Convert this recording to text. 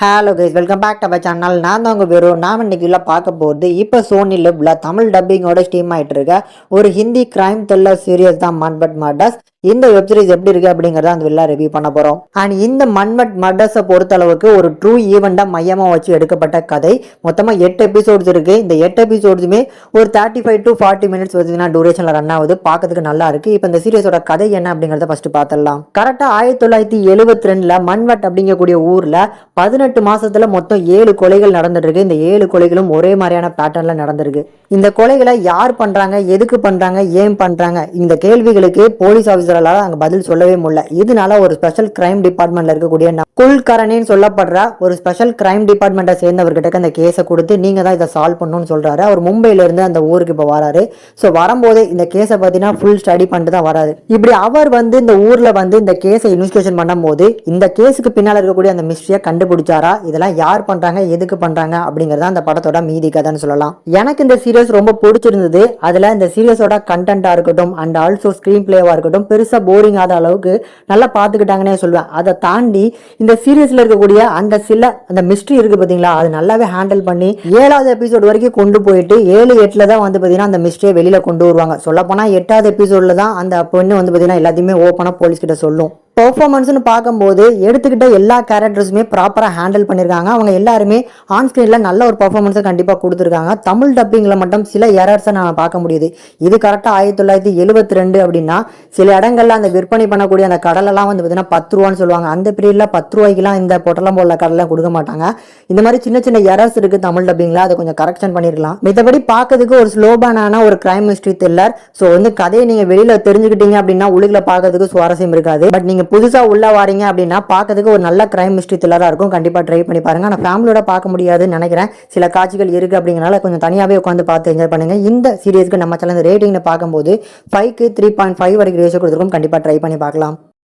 Hello guys, welcome back to our channel. நான் தான் உங்கள் வெறும் நாம் இன்னைக்கு பார்க்க போகிறது இப்போ சோனி லிவ்ல தமிழ் டப்பிங்கோட ஸ்டீம் ஆகிட்டு இருக்க ஒரு ஹிந்தி கிரைம் த்ரில்லர் சீரியஸ் தான் மன்மத் மர்டர்ஸ். இந்த வெப் சீரிஸ் எப்படி இருக்கு அப்படிங்கறத அந்த வில்லா ரிவ்யூ பண்ண போறோம். அண்ட் இந்த மன்மத் மர்டர்ஸை பொறுத்த அளவுக்கு ஒரு ட்ரூ ஈவெண்டா மையமா வச்சு எடுக்கப்பட்ட கதை. மொத்தமா 8 எபிசோட்ஸ் இருக்கு. இந்த 8 எபிசோட்ஸுமே ஒரு 35 to 40 மினிட்ஸ் பார்த்தீங்கன்னா டூரேஷன்ல ரன் ஆகுது. பார்க்கறதுக்கு நல்லா இருக்கு. இப்போ இந்த சீரியஸோட கதை என்ன அப்படிங்கறத ஃபர்ஸ்ட் பார்த்துடலாம். கரெக்டா 1972ல மன்மத் அப்படிங்கக்கூடிய ஊர்ல 18 மாசத்துல மொத்தம் 7 கொலைகள் நடந்துருக்கு. இந்த 7 கொலைகளும் ஒரே மாதிரியான பேட்டர்ன்ல நடந்திருக்கு. இந்த கொலைகளை யார் பண்றாங்க, எதுக்கு பண்றாங்க, ஏன் பண்றாங்க, இந்த கேள்விகளுக்கு போலீஸ் ஆஃபீஸரால அங்க பதில் சொல்லவே முடியல. இதனால ஒரு ஸ்பெஷல் கிரைம் டிபார்ட்மெண்ட்ல இருக்கக்கூடிய குல்கரணின்னு சொல்லப்படுற ஒரு ஸ்பெஷல் கிரைம் டிபார்ட்மெண்ட்டை சேர்ந்தவர்கிட்ட அந்த கேஸை கொடுத்து நீங்க தான் இதை சால்வ் பண்ணணும்னு சொல்றாரு. அவர் மும்பைல இருந்து அந்த ஊருக்கு இப்ப வராரு. ஸோ வரும்போதே இந்த கேஸை பார்த்தீங்கன்னா ஃபுல் ஸ்டடி பண்ணிட்டு தான் வராது. இப்படி அவர் இந்த ஊர்ல இந்த கேஸை இன்வெஸ்டிகேஷன் பண்ணும் போது இந்த கேஸுக்கு பின்னால இருக்கக்கூடிய அந்த மிஸ்ட்ரியை கண்டுபிடிச்சாரா, இதெல்லாம் யார் பண்றாங்க, எதுக்கு பண்றாங்க அப்படிங்கறத அந்த படத்தோட மீதி கதைன்னு சொல்லலாம். எனக்கு இந்த சீரியஸ் ரொம்ப பிடிச்சிருந்தது. அதுல இந்த சீரியஸோட கண்டென்ட்டா இருக்கட்டும் அண்ட் ஆல்சோ ஸ்கிரீன் பிளேவா இருக்கட்டும் பெருசா போரிங் ஆத அளவுக்கு நல்லா பாத்துக்கிட்டாங்கன்னே சொல்லுவேன். அதை தாண்டி இந்த சீரியஸ்ல இருக்கக்கூடிய அந்த மிஸ்ட்ரி இருக்கு பாத்தீங்களா, அது நல்லாவே ஹேண்டில் பண்ணி 7வது எபிசோட் வரைக்கும் கொண்டு போயிட்டு 7-8ல தான் பாத்தீங்கன்னா அந்த மிஸ்ட்ரியை வெளியில கொண்டு வருவாங்க. சொல்ல போனா 8வது எபிசோட்ல தான் அந்த பொண்ணு பாத்தீங்கன்னா எல்லாத்தையுமே ஓப்பனா போலீஸ் கிட்ட சொல்லும். பெர்ஃபார்மன்ஸ்னு பார்க்கும்போது எடுத்துக்கிட்ட எல்லா கேரக்டர்ஸுமே ப்ராப்பராக ஹேண்டில் பண்ணியிருக்காங்க. அவங்க எல்லாருமே ஆன் ஸ்க்ரீனில் நல்ல ஒரு பர்ஃபார்மன்ஸை கண்டிப்பாக கொடுத்துருக்காங்க. தமிழ் டப்பிங்கில் மட்டும் சில எரர்ஸை நான் பார்க்க முடியுது. இது கரெக்டாக 1972 அப்படின்னா சில இடங்கள்ல அந்த விற்பனை பண்ணக்கூடிய அந்த கடலெல்லாம் பார்த்தீங்கன்னா 10 ரூபான்னு சொல்லுவாங்க. அந்த பீரியடில் 10 ரூபாய்க்குலாம் இந்த பொட்டலம் போல கடலாம் கொடுக்க மாட்டாங்க. இந்த மாதிரி சின்ன சின்ன எரர்ஸ் இருக்குது தமிழ் டப்பிங்கில். அதை கொஞ்சம் கரெக்ஷன் பண்ணியிருக்கலாம். மித்தபடி பார்க்கறதுக்கு ஒரு ஸ்லோபான ஒரு கிரைம் மிஸ்ட்ரி த்ரில்லர். ஸோ கதையை நீங்கள் வெளியில் தெரிஞ்சுக்கிட்டீங்க அப்படின்னா உலகில் பார்க்கறதுக்கு சுவாரஸ்யம் இருக்காது. பட் நீங்கள் புதுசா உள்ள வாரீங்க அப்படின்னா பார்க்கறதுக்கு ஒரு நல்ல கிரைம் மிஸ்ட்ரி த்ரில்லரா இருக்கும். கண்டிப்பா ட்ரை பண்ணி பாருங்க. நான் ஃபேமிலியோட பார்க்க முடியாதுன்னு நினைக்கிறேன். சில காட்சிகள் இருக்கு அப்படிங்கறனால கொஞ்சம் தனியாவே உட்காந்து பார்த்து என்ஜாய் பண்ணுங்க. இந்த சீரியஸ்க்கு நம்ம சேனல் ரேட்டிங்ல பார்க்கும்போது 5க்கு 3.5 வரைக்கும் ரேஷியோ கொடுத்துருக்கோம். கண்டிப்பா ட்ரை பண்ணி பார்க்கலாம்.